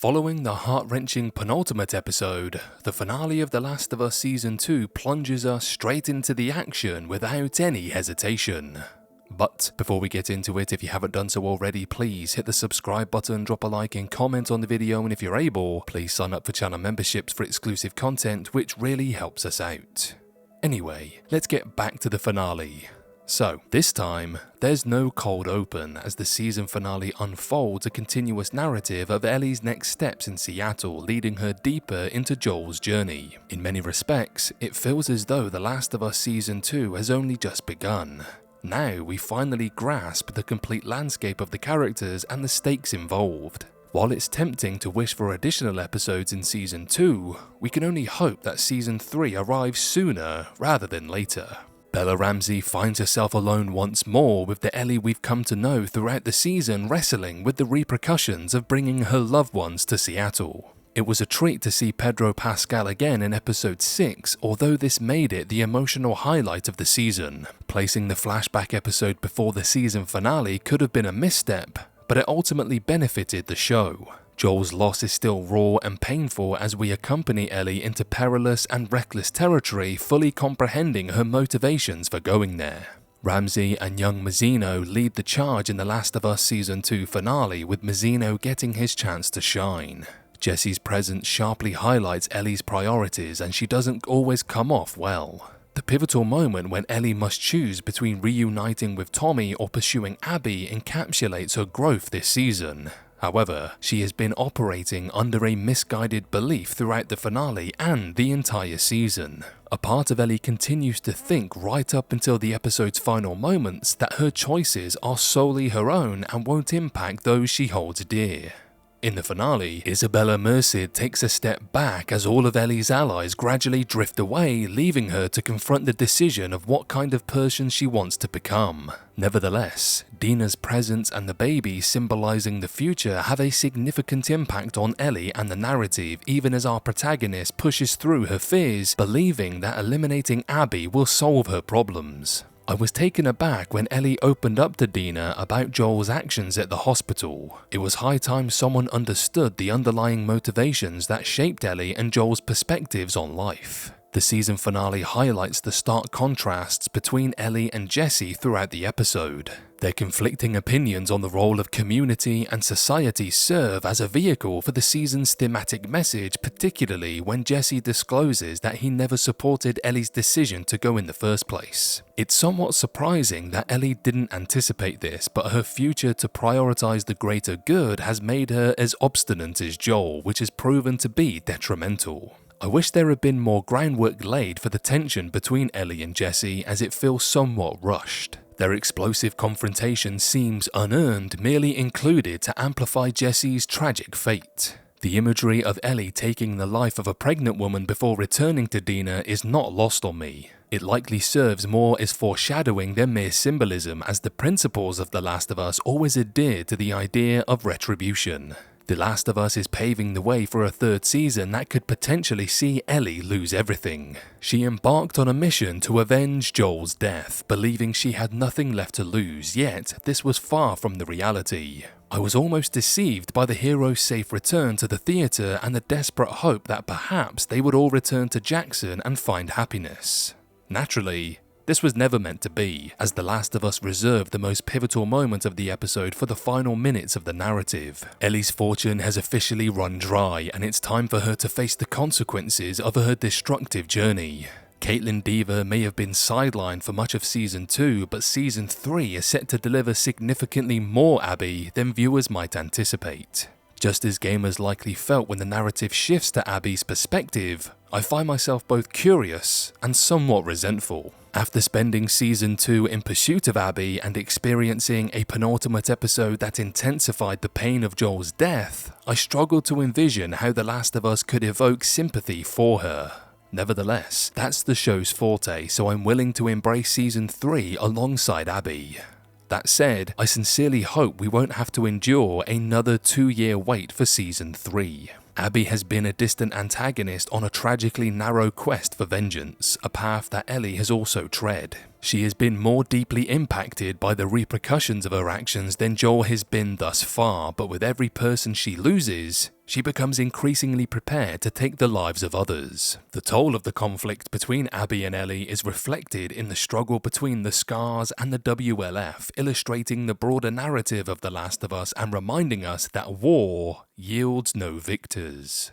Following the heart-wrenching penultimate episode, the finale of The Last of Us Season 2 plunges us straight into the action without any hesitation. But before we get into it, if you haven't done so already, please hit the subscribe button, drop a like and comment on the video, and if you're able, please sign up for channel memberships for exclusive content, which really helps us out. Anyway, let's get back to the finale. So, this time, there's no cold open as the season finale unfolds a continuous narrative of Ellie's next steps in Seattle, leading her deeper into Joel's journey. In many respects, it feels as though The Last of Us Season 2 has only just begun. Now we finally grasp the complete landscape of the characters and the stakes involved. While it's tempting to wish for additional episodes in Season 2, we can only hope that Season 3 arrives sooner rather than later. Bella Ramsey finds herself alone once more with the Ellie we've come to know throughout the season wrestling with the repercussions of bringing her loved ones to Seattle. It was a treat to see Pedro Pascal again in episode 6, although this made it the emotional highlight of the season. Placing the flashback episode before the season finale could have been a misstep, but it ultimately benefited the show. Joel's loss is still raw and painful as we accompany Ellie into perilous and reckless territory, fully comprehending her motivations for going there. Ramsey and young Mazzino lead the charge in The Last of Us Season 2 finale, with Mazzino getting his chance to shine. Jesse's presence sharply highlights Ellie's priorities, and she doesn't always come off well. The pivotal moment when Ellie must choose between reuniting with Tommy or pursuing Abby encapsulates her growth this season. However, she has been operating under a misguided belief throughout the finale and the entire season. A part of Ellie continues to think right up until the episode's final moments that her choices are solely her own and won't impact those she holds dear. In the finale, Isabella Merced takes a step back as all of Ellie's allies gradually drift away, leaving her to confront the decision of what kind of person she wants to become. Nevertheless, Dina's presence and the baby symbolizing the future have a significant impact on Ellie and the narrative, even as our protagonist pushes through her fears, believing that eliminating Abby will solve her problems. I was taken aback when Ellie opened up to Dina about Joel's actions at the hospital. It was high time someone understood the underlying motivations that shaped Ellie and Joel's perspectives on life. The season finale highlights the stark contrasts between Ellie and Jesse throughout the episode. Their conflicting opinions on the role of community and society serve as a vehicle for the season's thematic message, particularly when Jesse discloses that he never supported Ellie's decision to go in the first place. It's somewhat surprising that Ellie didn't anticipate this, but her future to prioritize the greater good has made her as obstinate as Joel, which has proven to be detrimental. I wish there had been more groundwork laid for the tension between Ellie and Jesse, as it feels somewhat rushed. Their explosive confrontation seems unearned, merely included to amplify Jesse's tragic fate. The imagery of Ellie taking the life of a pregnant woman before returning to Dina is not lost on me. It likely serves more as foreshadowing than mere symbolism, as the principles of The Last of Us always adhere to the idea of retribution. The Last of Us is paving the way for a third season that could potentially see Ellie lose everything. She embarked on a mission to avenge Joel's death, believing she had nothing left to lose, yet this was far from the reality. I was almost deceived by the hero's safe return to the theater and the desperate hope that perhaps they would all return to Jackson and find happiness. Naturally, this was never meant to be, as The Last of Us reserved the most pivotal moment of the episode for the final minutes of the narrative. Ellie's fortune has officially run dry, and it's time for her to face the consequences of her destructive journey. Caitlin Dever may have been sidelined for much of Season 2, but Season 3 is set to deliver significantly more Abby than viewers might anticipate. Just as gamers likely felt when the narrative shifts to Abby's perspective, I find myself both curious and somewhat resentful. After spending Season 2 in pursuit of Abby and experiencing a penultimate episode that intensified the pain of Joel's death, I struggled to envision how The Last of Us could evoke sympathy for her. Nevertheless, that's the show's forte, so I'm willing to embrace Season 3 alongside Abby. That said, I sincerely hope we won't have to endure another 2-year wait for Season 3. Abby has been a distant antagonist on a tragically narrow quest for vengeance, a path that Ellie has also tread. She has been more deeply impacted by the repercussions of her actions than Joel has been thus far, but with every person she loses, she becomes increasingly prepared to take the lives of others. The toll of the conflict between Abby and Ellie is reflected in the struggle between the Scars and the WLF, illustrating the broader narrative of The Last of Us and reminding us that war yields no victors.